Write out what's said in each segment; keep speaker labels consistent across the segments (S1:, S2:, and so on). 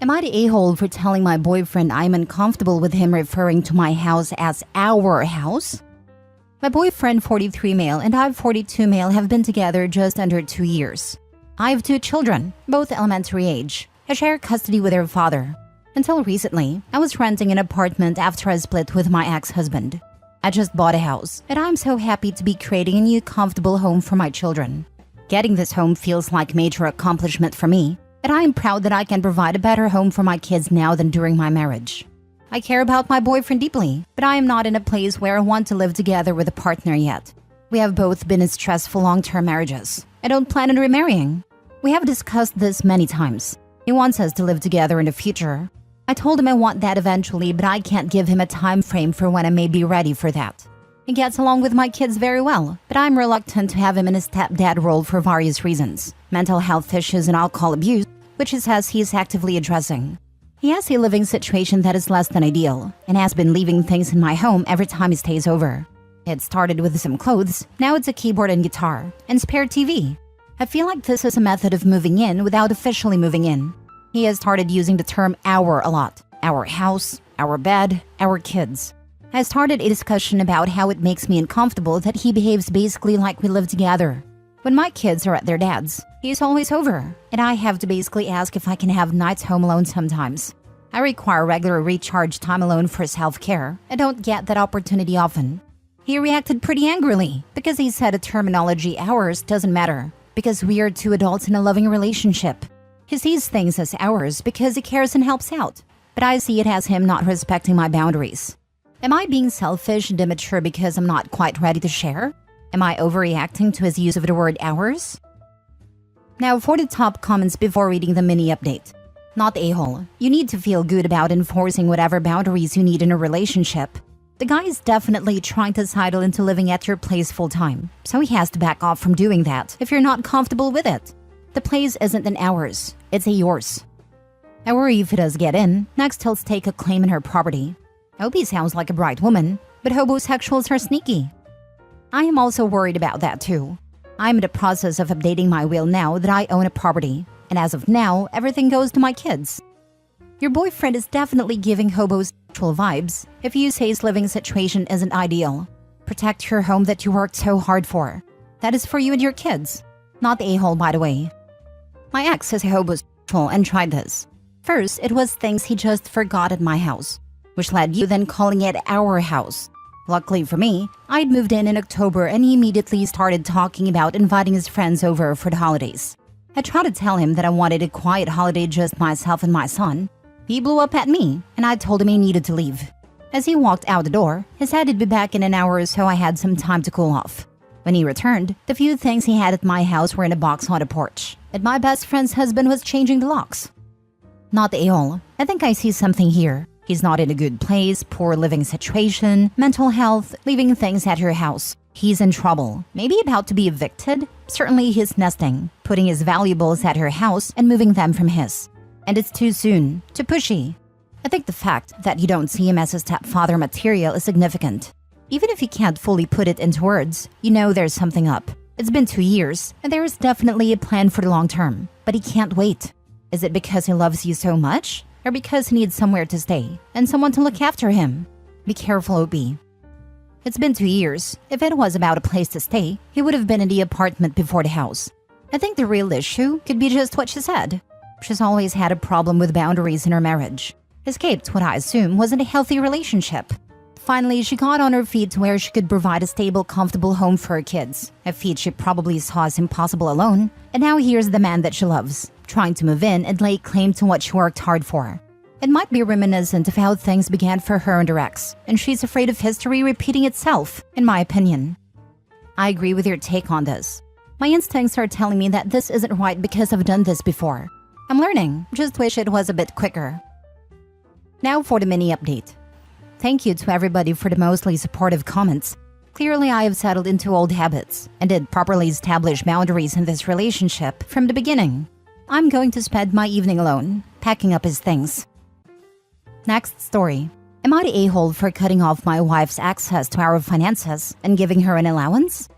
S1: Am I the a-hole for telling my boyfriend I'm uncomfortable with him referring to my house as our house? My boyfriend, 43 male, and I, 42 male, have been together just under 2 years. I have 2 children, both elementary age. I share custody with their father. Until recently, I was renting an apartment after I split with my ex-husband. I just bought a house, and I'm so happy to be creating a new comfortable home for my children. Getting this home feels like a major accomplishment for me, and I am proud that I can provide a better home for my kids now than during my marriage. I care about my boyfriend deeply, but I am not in a place where I want to live together with a partner yet. We have both been in stressful long-term marriages. I don't plan on remarrying. We have discussed this many times. He wants us to live together in the future. I told him I want that eventually, but I can't give him a time frame for when I may be ready for that. He gets along with my kids very well, but I'm reluctant to have him in a stepdad role for various reasons. Mental health issues and alcohol abuse, which he says he is actively addressing. He has a living situation that is less than ideal, and has been leaving things in my home every time he stays over. It started with some clothes, now it's a keyboard and guitar, and spare TV. I feel like this is a method of moving in without officially moving in. He has started using the term our a lot. Our house, our bed, our kids. I started a discussion about how it makes me uncomfortable that he behaves basically like we live together. When my kids are at their dad's, he's always over, and I have to basically ask if I can have nights home alone sometimes. I require regular recharge time alone for self-care. I don't get that opportunity often. He reacted pretty angrily because he said the terminology ours doesn't matter because we are 2 adults in a loving relationship. He sees things as ours because he cares and helps out, but I see it as him not respecting my boundaries. Am I being selfish and immature because I'm not quite ready to share? Am I overreacting to his use of the word ours? Now for the top comments before reading the mini update. Not a-hole. You need to feel good about enforcing whatever boundaries you need in a relationship. The guy is definitely trying to sidle into living at your place full-time, so he has to back off from doing that if you're not comfortable with it. The place isn't an ours, it's a yours. I worry if he does get in, next he'll stake a claim in her property. I hope he sounds like a bright woman, but homosexuals are sneaky. I am also worried about that too. I'm in the process of updating my will now that I own a property, and as of now, everything goes to my kids. Your boyfriend is definitely giving homosexual vibes if you say his living situation isn't ideal. Protect your home that you worked so hard for. That is for you and your kids. Not the a-hole, by the way. My ex is a homosexual and tried this. First, it was things he just forgot at my house, which led you then calling it our house. Luckily for me, I'd moved in October and he immediately started talking about inviting his friends over for the holidays. I tried to tell him that I wanted a quiet holiday just myself and my son. He blew up at me and I told him he needed to leave. As he walked out the door, he said he'd be back in an hour so I had some time to cool off. When he returned, the few things he had at my house were in a box on the porch, and my best friend's husband was changing the locks. Not the a-hole. I think I see something here. He's not in a good place, poor living situation, mental health, leaving things at your house. He's in trouble, maybe about to be evicted. Certainly he's nesting, putting his valuables at her house and moving them from his. And it's too soon, too pushy. I think the fact that you don't see him as a stepfather material is significant. Even if you can't fully put it into words, you know there's something up. It's been 2 years, and there is definitely a plan for the long term, but he can't wait. Is it because he loves you so much? Or because he needs somewhere to stay and someone to look after him? Be careful, OB. It's been 2 years. If it was about a place to stay, he would have been in the apartment before the house. I think the real issue could be just what she said. She's always had a problem with boundaries in her marriage. Escaped what I assume wasn't a healthy relationship. Finally, she got on her feet to where she could provide a stable, comfortable home for her kids. A feat she probably saw as impossible alone. And now here's the man that she loves, trying to move in and lay claim to what she worked hard for. It might be reminiscent of how things began for her and her ex, and she's afraid of history repeating itself, in my opinion. I agree with your take on this. My instincts are telling me that this isn't right because I've done this before. I'm learning, just wish it was a bit quicker. Now for the mini update. Thank you to everybody for the mostly supportive comments. Clearly I have settled into old habits and did properly establish boundaries in this relationship from the beginning. I'm going to spend my evening alone, packing up his things. Next story. Am I the a-hole for cutting off my wife's access to our finances and giving her an allowance?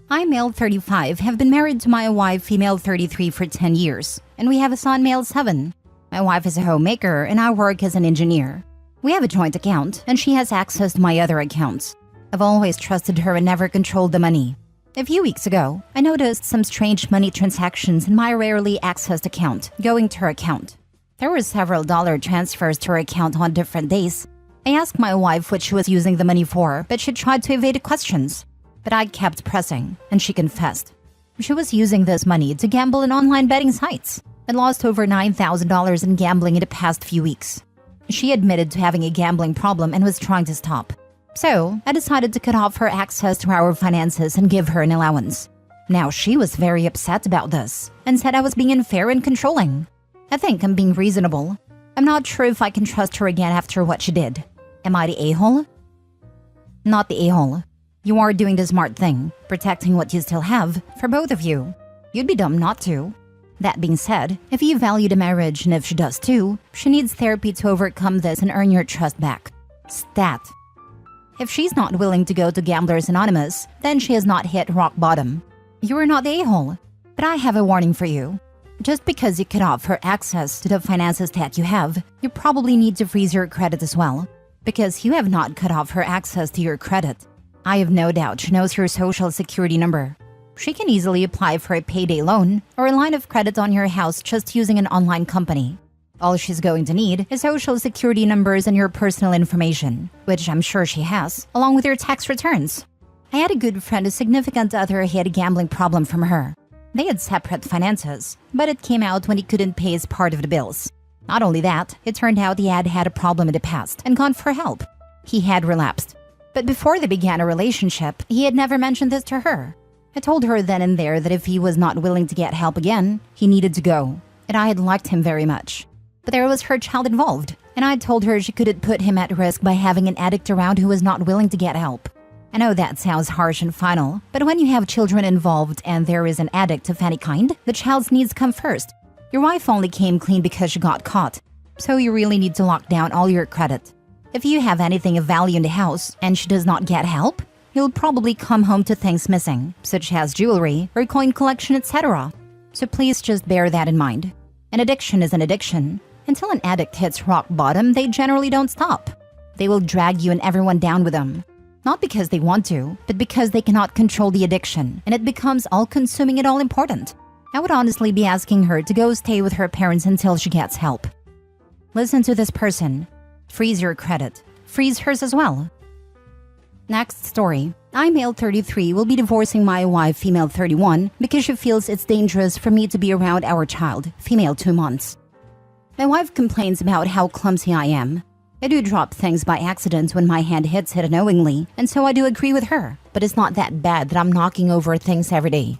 S1: I, male 35, have been married to my wife, female 33, for 10 years, and we have a son, male 7. My wife is a homemaker and I work as an engineer. We have a joint account and she has access to my other accounts. I've always trusted her and never controlled the money. A few weeks ago, I noticed some strange money transactions in my rarely accessed account going to her account. There were several dollar transfers to her account on different days. I asked my wife what she was using the money for, but she tried to evade questions. But I kept pressing, and she confessed. She was using this money to gamble in online betting sites and lost over $9,000 in gambling in the past few weeks. She admitted to having a gambling problem and was trying to stop. So, I decided to cut off her access to our finances and give her an allowance. Now she was very upset about this and said I was being unfair and controlling. I think I'm being reasonable. I'm not sure if I can trust her again after what she did. Am I the a-hole? Not the a-hole. You are doing the smart thing, protecting what you still have, for both of you. You'd be dumb not to. That being said, if you value the marriage and if she does too, she needs therapy to overcome this and earn your trust back. Stat. If she's not willing to go to Gamblers Anonymous, then she has not hit rock bottom. You are not the a-hole. But I have a warning for you. Just because you cut off her access to the finances that you have, you probably need to freeze your credit as well. Because you have not cut off her access to your credit. I have no doubt she knows your social security number. She can easily apply for a payday loan or a line of credit on your house just using an online company. All she's going to need is social security numbers and your personal information, which I'm sure she has, along with your tax returns. I had a good friend whose significant other had a gambling problem from her. They had separate finances, but it came out when he couldn't pay his part of the bills. Not only that, it turned out he had had a problem in the past and gone for help. He had relapsed. But before they began a relationship, he had never mentioned this to her. I told her then and there that if he was not willing to get help again, he needed to go, and I had liked him very much. But there was her child involved, and I told her she couldn't put him at risk by having an addict around who was not willing to get help. I know that sounds harsh and final, but when you have children involved and there is an addict of any kind, the child's needs come first. Your wife only came clean because she got caught, so you really need to lock down all your credit. If you have anything of value in the house and she does not get help, you'll probably come home to things missing, such as jewelry or coin collection, etc. So please just bear that in mind. An addiction is an addiction. Until an addict hits rock bottom, they generally don't stop. They will drag you and everyone down with them. Not because they want to, but because they cannot control the addiction, and it becomes all-consuming and all-important. I would honestly be asking her to go stay with her parents until she gets help. Listen to this person. Freeze your credit. Freeze hers as well. Next story. I, male 33, will be divorcing my wife, female 31, because she feels it's dangerous for me to be around our child, female 2 months. My wife complains about how clumsy I am. I do drop things by accident when my hand hits it unknowingly, and so I do agree with her, but it's not that bad that I'm knocking over things every day.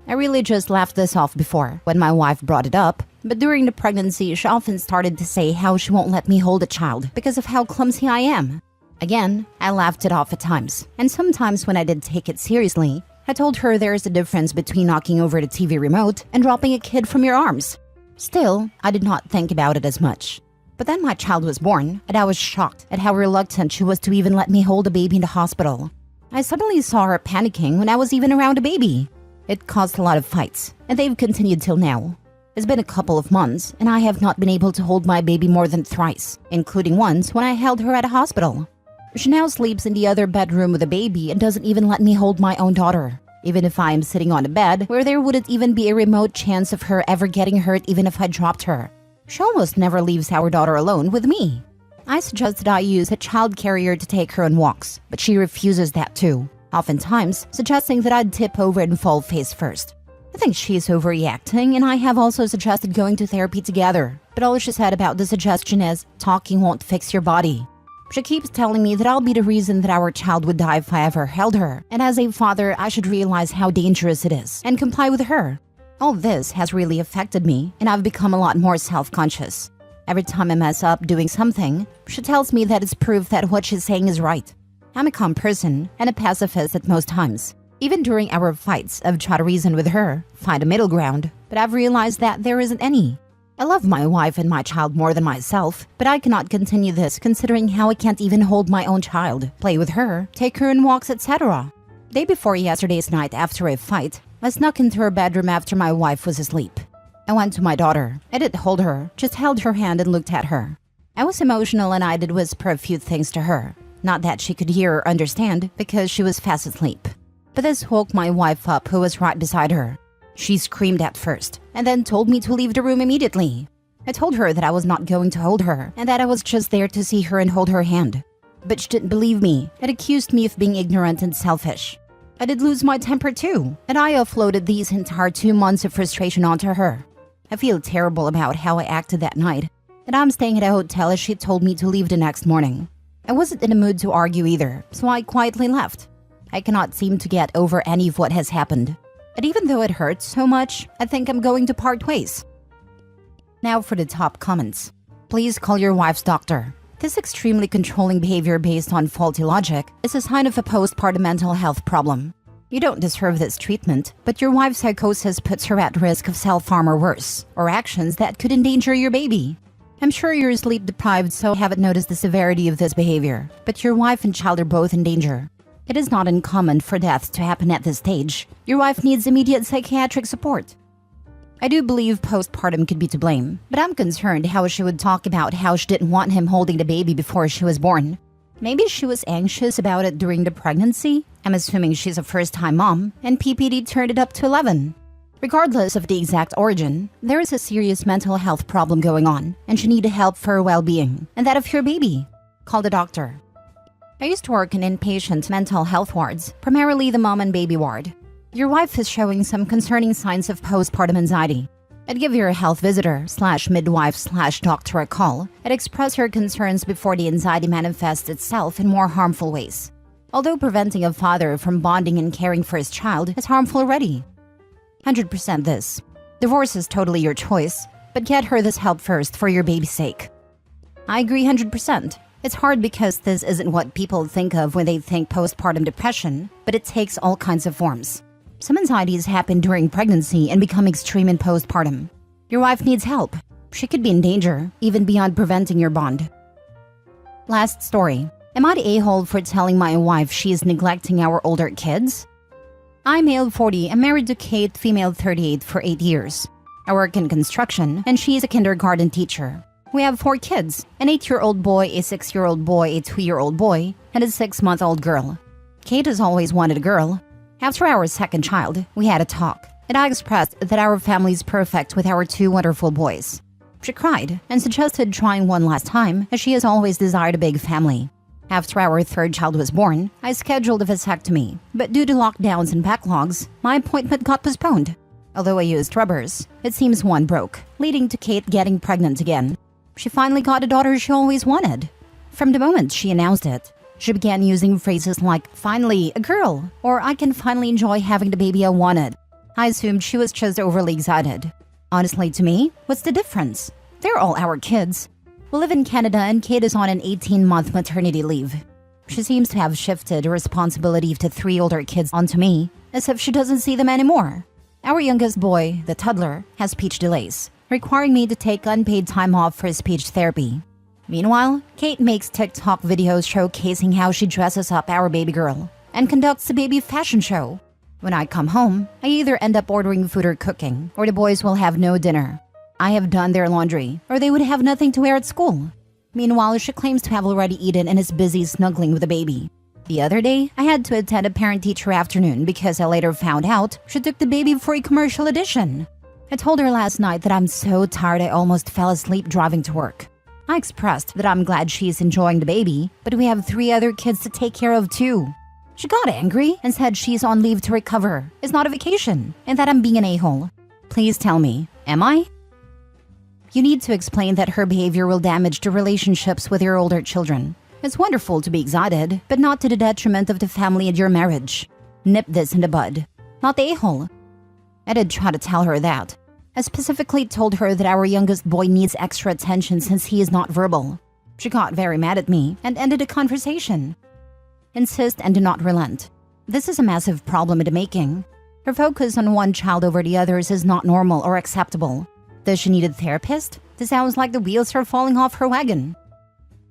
S1: I really just laughed this off before, when my wife brought it up, but during the pregnancy she often started to say how she won't let me hold a child because of how clumsy I am. Again, I laughed it off at times, and sometimes when I did take it seriously, I told her there's a difference between knocking over the TV remote and dropping a kid from your arms. Still, I did not think about it as much. But then my child was born, and I was shocked at how reluctant she was to even let me hold a baby in the hospital. I suddenly saw her panicking when I was even around a baby. It caused a lot of fights, and they've continued till now. It's been a couple of months, and I have not been able to hold my baby more than thrice, including once when I held her at a hospital. She now sleeps in the other bedroom with a baby and doesn't even let me hold my own daughter, even if I am sitting on a bed where there wouldn't even be a remote chance of her ever getting hurt even if I dropped her. She almost never leaves our daughter alone with me. I suggested I use a child carrier to take her on walks, but she refuses that too, oftentimes suggesting that I'd tip over and fall face first. I think she's overreacting, and I have also suggested going to therapy together, but all she said about the suggestion is, talking won't fix your body. She keeps telling me that I'll be the reason that our child would die if I ever held her, and as a father, I should realize how dangerous it is and comply with her. All this has really affected me, and I've become a lot more self-conscious. Every time I mess up doing something, she tells me that it's proof that what she's saying is right. I'm a calm person and a pacifist at most times. Even during our fights, I've tried to reason with her, find a middle ground, but I've realized that there isn't any. I love my wife and my child more than myself, but I cannot continue this considering how I can't even hold my own child, play with her, take her on walks, etc. Day before yesterday's night after a fight, I snuck into her bedroom after my wife was asleep. I went to my daughter. I didn't hold her, just held her hand and looked at her. I was emotional and I did whisper a few things to her. Not that she could hear or understand because she was fast asleep. But this woke my wife up, who was right beside her. She screamed at first and then told me to leave the room immediately. I told her that I was not going to hold her and that I was just there to see her and hold her hand. But she didn't believe me and accused me of being ignorant and selfish. I did lose my temper too, and I offloaded these entire 2 months of frustration onto her. I feel terrible about how I acted that night, and I'm staying at a hotel as she told me to leave the next morning. I wasn't in a mood to argue either, so I quietly left. I cannot seem to get over any of what has happened. And even though it hurts so much, I think I'm going to part ways. Now for the top comments. Please call your wife's doctor. This extremely controlling behavior based on faulty logic is a sign of a postpartum mental health problem. You don't deserve this treatment, but your wife's psychosis puts her at risk of self-harm or worse, or actions that could endanger your baby. I'm sure you're sleep deprived, so haven't noticed the severity of this behavior, but your wife and child are both in danger. It is not uncommon for deaths to happen at this stage. Your wife needs immediate psychiatric support. I do believe postpartum could be to blame, but I'm concerned how she would talk about how she didn't want him holding the baby before she was born. Maybe she was anxious about it during the pregnancy. I'm assuming she's a first-time mom, and PPD turned it up to 11. Regardless of the exact origin, there is a serious mental health problem going on, and she needs help for her well-being, and that of your baby. Call the doctor. I used to work in inpatient mental health wards, primarily the mom and baby ward. Your wife is showing some concerning signs of postpartum anxiety. I'd give your health visitor/midwife/doctor a call and express her concerns before the anxiety manifests itself in more harmful ways. Although preventing a father from bonding and caring for his child is harmful already. 100% this. Divorce is totally your choice, but get her this help first for your baby's sake. I agree 100%. It's hard because this isn't what people think of when they think postpartum depression, but it takes all kinds of forms. Some anxieties happen during pregnancy and become extreme in postpartum. Your wife needs help. She could be in danger, even beyond preventing your bond. Last story. Am I the a-hole for telling my wife she is neglecting our older kids? I'm male 40 and married to Kate, female 38 for 8 years. I work in construction and she is a kindergarten teacher. We have 4 kids, an 8-year-old boy, a 6-year-old boy, a 2-year-old boy, and a 6-month-old girl. Kate has always wanted a girl. After our second child, we had a talk, and I expressed that our family is perfect with our 2 wonderful boys. She cried and suggested trying one last time, as she has always desired a big family. After our 3rd child was born, I scheduled a vasectomy, but due to lockdowns and backlogs, my appointment got postponed. Although I used rubbers, it seems one broke, leading to Kate getting pregnant again. She finally got a daughter she always wanted. From the moment she announced it, she began using phrases like, "Finally, a girl," or "I can finally enjoy having the baby I wanted." I assumed she was just overly excited. Honestly, to me, what's the difference? They're all our kids. We live in Canada and Kate is on an 18-month maternity leave. She seems to have shifted the responsibility to 3 older kids onto me, as if she doesn't see them anymore. Our youngest boy, the toddler, has speech delays, requiring me to take unpaid time off for speech therapy. Meanwhile, Kate makes TikTok videos showcasing how she dresses up our baby girl and conducts a baby fashion show. When I come home, I either end up ordering food or cooking, or the boys will have no dinner. I have done their laundry, or they would have nothing to wear at school. Meanwhile, she claims to have already eaten and is busy snuggling with the baby. The other day, I had to attend a parent-teacher afternoon because I later found out she took the baby for a commercial audition. I told her last night that I'm so tired I almost fell asleep driving to work. I expressed that I'm glad she's enjoying the baby, but we have 3 other kids to take care of too. She got angry and said she's on leave to recover, it's not a vacation, and that I'm being an a-hole. Please tell me, am I? You need to explain that her behavior will damage the relationships with your older children. It's wonderful to be excited, but not to the detriment of the family and your marriage. Nip this in the bud. Not the a-hole. I did try to tell her that. I specifically told her that our youngest boy needs extra attention since he is not verbal. She got very mad at me and ended the conversation. Insist and do not relent. This is a massive problem in the making. Her focus on one child over the others is not normal or acceptable. Does she need a therapist? This sounds like the wheels are falling off her wagon.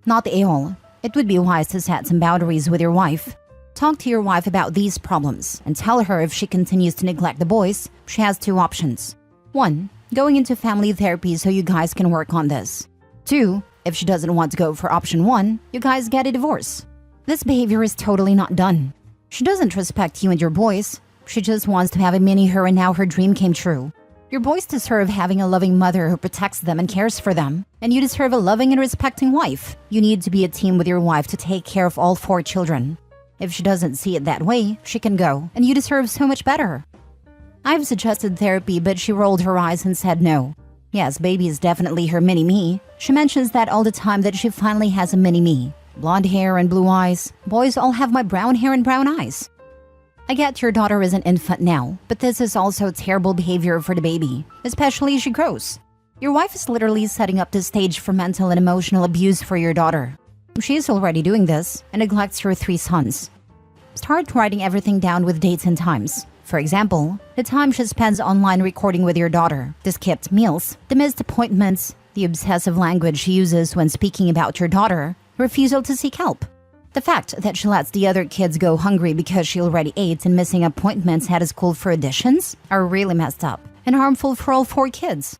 S1: Not the a-hole. It would be wise to set some boundaries with your wife. Talk to your wife about these problems and tell her if she continues to neglect the boys, she has 2 options. 1. going into family therapy so you guys can work on this. 2. If she doesn't want to go for option 1, you guys get a divorce. This behavior is totally not done. She doesn't respect you and your boys. She just wants to have a mini her and now her dream came true. Your boys deserve having a loving mother who protects them and cares for them. And you deserve a loving and respecting wife. You need to be a team with your wife to take care of all 4 children. If she doesn't see it that way, she can go, and you deserve so much better. I've suggested therapy, but she rolled her eyes and said no. Yes, baby is definitely her mini-me. She mentions that all the time that she finally has a mini-me. Blonde hair and blue eyes. Boys all have my brown hair and brown eyes. I get your daughter is an infant now, but this is also terrible behavior for the baby, especially as she grows. Your wife is literally setting up the stage for mental and emotional abuse for your daughter. She is already doing this and neglects her 3 sons. Start writing everything down with dates and times. For example, the time she spends online recording with your daughter, the skipped meals, the missed appointments, the obsessive language she uses when speaking about your daughter, refusal to seek help. The fact that she lets the other kids go hungry because she already ate and missing appointments at a school for additions are really messed up and harmful for all 4 kids.